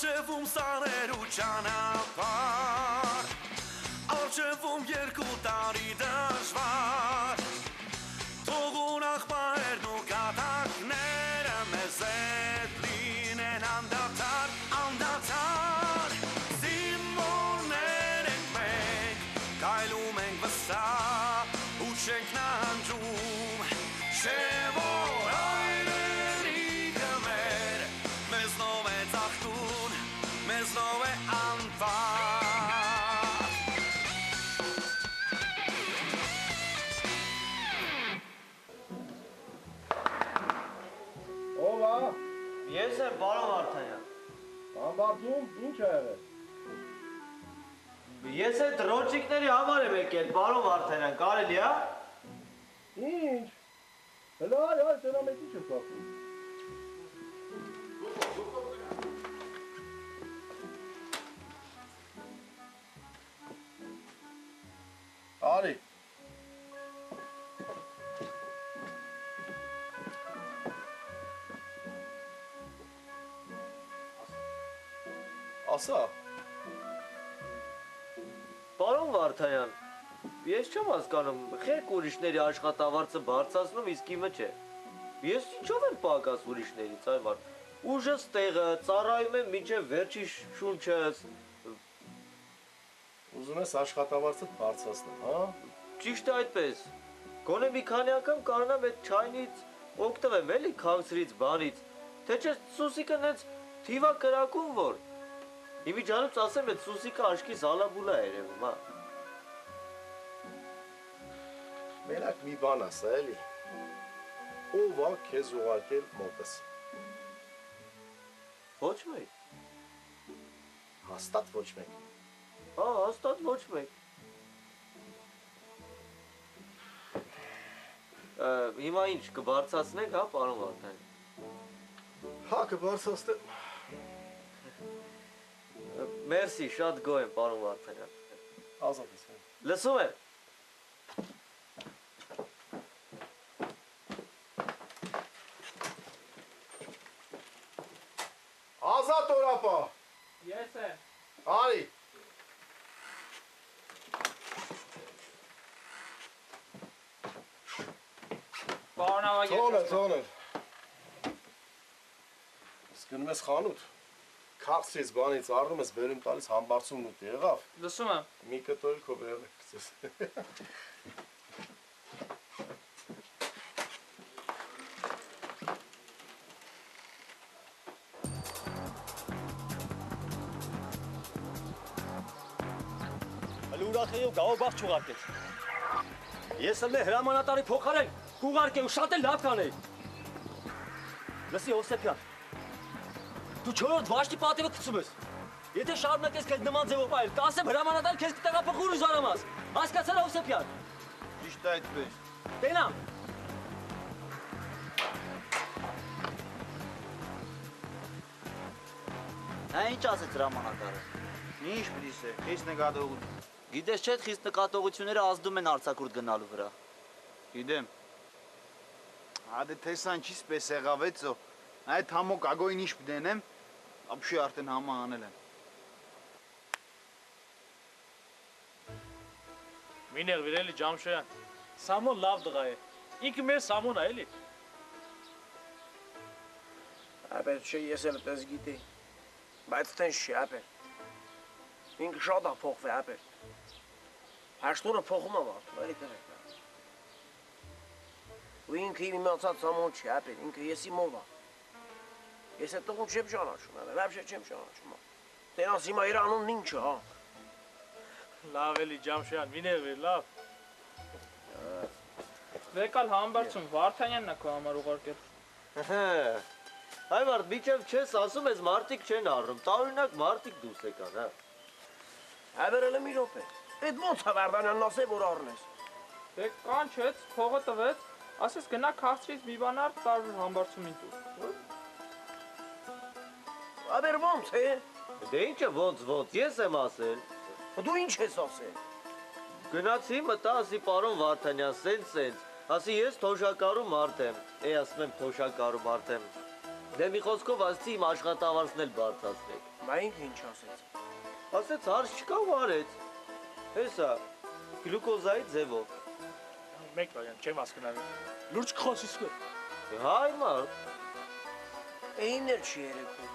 Արջևում սարերու ճանապարհ Արջևում 2 տարի դժվար Թողուն աղբայրն ու կատակները մեզ հետ լինեն անդադար, անդադար Զինվորներ ենք մենք, կայլում ենք վստահ ու չենք նահանջում Չէ որ այրերիկը մեր մեզնով է ծաղկուն, մեզնով է անվար Ես եմ պարոն Վարդանյան։ Ամբարձում ինչ է եղել։ Ես այդ ռոճիկների համար եմ եկել, պարոն Վարդանյան, կարելի է։ Ինչ։ Հələ այ դրա մեջի չես ասում։ Արի։ Ասա։ Պարոն Վարդանյան, ես չեմ հասկանում, խելք ուրիշների աշխատավարձը բարձրացնում, իսկ իմը չէ։ Ես ինչով եմ պակաս ուրիշներից, այ մարդ։ Ուժս տեղը, ծառայում եմ մինչև վերջի շունչս։ Ուզում ես աշխատավարձը բարձրացնել, հա։ Ճիշտ է այդպես։ Գոնե մի քանի անգամ կարողանամ այդ չայնից օգտվեմ, էլի քաղցրից, բանից։ Թե չէ Սուսիկը նենց թիվա կրակում որ։ Իմիջանուց ասեմ այդ Սուսիկը աշկի զալաբուլա է երևում, հա։ Մենակ մի բան ասա, էլի։ Ով է քեզ ուղարկել մոտս։ Ոչ մեկ։ Հաստատ ոչ մեկ։ Հա, հաստատ ոչ մեկ։ Հիմա ինչ, կբարձրացնենք, հա, պարոն Վարդանյան։ Հա, կբարձրացնեմ։ Մերսի, շատ գոհ եմ, պարոն Վարդանյան։ Ազատ ես։ Լսում եմ։ Ազատ օրապա։ Ես եմ։ Արի։ Պարոն Ավագ Թոներ։ Սկնում ես խանութ։ Քաղցրից բանից առնում ես բերում տալիս համբարձումն ուտի, եղավ։ Լսում եմ։ Մի կտոր քո բերել գցես։ Հələ ուրախեյով գաղով բաղ չուղարկեց։ Ես էլ հրամանատարի փոխարեն կուղարկեի ու շատ էլ լավ կանեի։ Լսի Հովսեփյան, դու 4-րդ վաշտի պատիվը գցում ես։ Եթե շարունակես քեզ նման ձևով այլ, կասեմ հրամանատար քեզ կտեղափոխի ու զարամաս։ Հասկացա՞ր Հովսեփյան։ Ճիշտ է այդպես։ Տենամ։ Հա ինչ ասեց հրամանատարը։ Ինչ պիտի է, խիստ նկատողություն։ Գիտես չէ, խիստ նկատողությունները ազդում են արձակուրդ գնալու վրա։ Գիտեմ։ Հադե տեսան չի սպես եղավ էցո։ Այդ համոք ագոյին ինչ պիտենեմ, ապշի արդեն համա անել եմ։ Մի ներվիր էլի Ջամշոյան։ Սամոն լավ դղա է։ Ինքը մեր Սամոնն է էլի։ Ապեր չէ ես էլ դες գիտեի։ Բայց տեն չի ապեր։ Ինքը շատ է փոխվել ապեր։ Հաշտորը փոխում է վարդ, էլի կրեք։ Ու ինքը իմացած Սամոն չի ապեր, ինքը եսի մով է։ Ես այդ տղուն չեմ ճանաչում, вообще չեմ ճանաչում։ Տենաս հիմա իր անունն ինչ է, հա։ Լավ էլի Ջամշոյան, մի ներվիր, լավ։ Վեկալ համբարձում Վարդանյանն է քո համար ուղարկել։ Այ մարդ, միջև չես ասում ես մարդիկ չեն առնում, տարօրինակ մարդիկ դուրս եկան, հա։ Հավերել եմ մի րոպե։ Այդ ոնց է Վարդանյանն ասե որ առնես։ Դե կանչեց, փողը տվեց, ասես գնա քաղցրից մի բան առ, տարուր համբարձումին տուր։ Ապեր ոնց է։ Դե ինչը ոնց, ես եմ ասել։ Դու ինչ ես ասել։ Գնացի մտա, ասի պարոն Վարդանյան, սենց, ասի ես թոշակառու մարդ եմ, ասում եմ թոշակառու մարդ եմ, Դե մի խոսքով ասացի իմ աշխատավարձն էլ բարձրացրեք։ Մա ինքը ինչ ասեց։ Ասեց հարց չկա ու արեց։ Հեսա, գլուկոզայի ձևով։ Մեկ բան, չեմ հասկանում։ Լուրջ կխոսես քո։ Հայ մար։ Էիններ չի երեկում։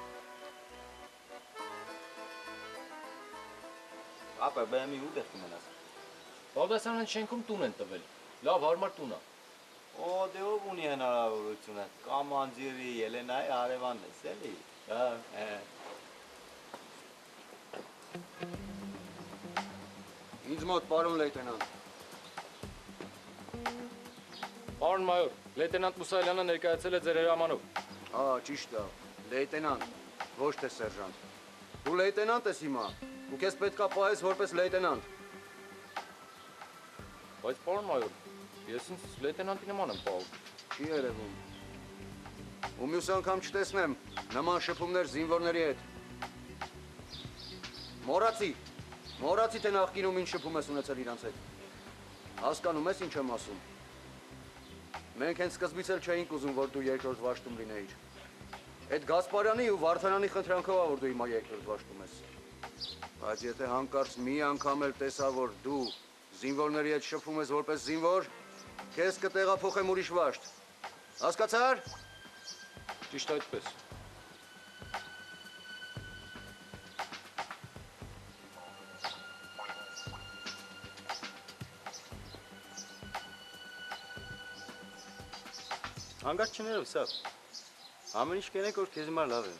Ապա բեմի ու դեպք մնաց։ Բաղդասարյան շենքում տուն են տվել։ Լավ հարմար տուն է։ Օ, դե ով ունի հնարավորությունը։ Կամ Անձիրի, Ելենայի հարևանն ես, էլի։ Հա։ Ինձ մոտ պարոն լեյտենանտ։ Պարոն մայոր, լեյտենանտ Մուսայելյանը ներկայացել է ձեր հրամանով։ Ճիշտ է, լեյտենանտ, ոչ թե սերժանտ։ Դու լեյտենանտ ես հիմա, ու քեզ պետքա պահես որպես լեյտենանտ։ Բայց պարոն մայոր, ես ինձ լեյտենանտի նման եմ պահում։ Չի երևում։ Ու մյուս անգամ չտեսնեմ նման շփումներ զինվորների հետ։ Մոռացի թե նախկինում ինչ շփում ես ունեցել իրանց հետ։ Հասկանում ես ինչ եմ ասում։ Մենք հենց սկզբից էլ չէինք ուզում, որ դու երկրորդ վաշտում լինեիր։ Այդ Գասպարյանի ու Վարդանանի խնդրանքով ա, որ դու հիմա երկրորդ վաշտում ես։ Բայց եթե հանկարծ մի անգամ էլ տեսա, որ դու զինվորների հետ շփվում ես որպես զինվոր, քեզ կտեղափոխեմ ուրիշ վաշտ։ Հասկացար։ Ճիշտ այդպես։ Հանգարց չներով, սա։ Ամեն ինչ կենեք, որ քեզ հիմար լավ է։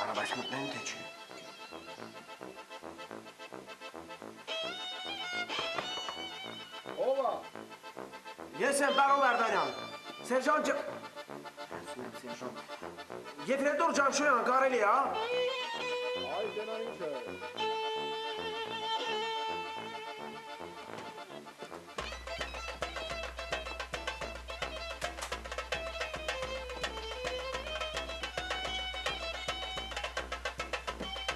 Արա, բայց մտնեն թե չի։ Ո՞վ է։ Ես եմ պարոն Վարդանյան։ Սերժանտ Սերժանտ։ Եփրետոր Ջանշոյան, կարելի է, հա։ Այ դենա ինչ է։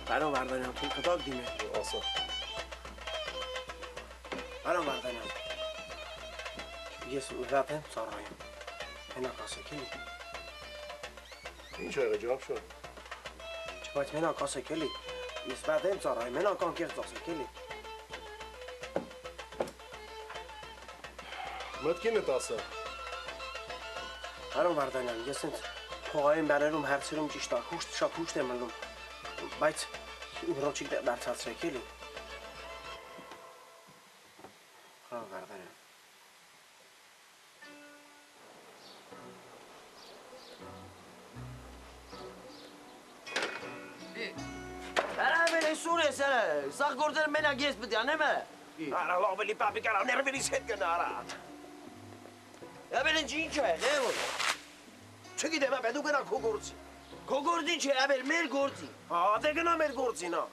Պարոն Վարդանյան, թույլ կտակ դիմել։ Ասա։ Պարոն Վարդանյան, ես վատ եմ ծառայում։ Մենակ ասեք էլի։ Ինչ ա եղել Ջանշոն։ Բայց մենակ ասեք էլի։ Ես վատ եմ ծառայում, մենակ անկեղծ ասեք էլի։ Մտքին է ասա։ Պարոն Վարդանյան, ես ինձ փողային բաներում հարցերում ճիշտ է, շատ հուշտ եմ մնում, բայց իմ ռոճիկ դարձացրեք էլի։ Պարոն Վարդանյան։ Արավել է սուր ես, սաղ գործերը մենակ ես պտի անեմ է։ Արա լավելի պապիկ արա, ներվերիս հետ գնա արա։ Աբել ինչ է, նեվոր։ Չգիտեմ, ապե դու գնա քո գործի։ Քո գործին չէ, աբել մեր գործի։ Հա, դե գնա մեր գործին, հա։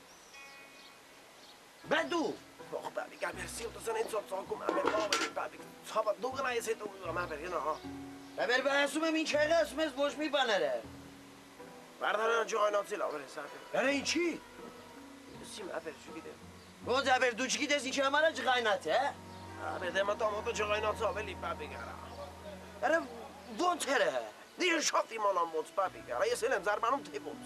Բա դու։ Ող պապիկ, ապե սիրտս են ծոց ծակում, ապե լավելի պապիկ։ Ցավա դու գնա ես հետո ուղղամ, ապե գնա, հա։ Աբել բա ասում եմ ինչ եղել, ասում ես ոչ մի բաներ է։ Վարդանյան ջոյնացի լավ ես, ապե։ Արա ինչի։ Սիմ, ապե չգիտեմ։ Ոնց աբել դու չգիտես ինչ համար է ջղայնացի, հա։ Ապե դե մտամոտը ջղայնացի ավելի պապիկ արա։ Արա ոնց էր։ Դի շատ իմանամ ոնց պապիկ արա, ես էլ եմ զարմանում թե ոնց։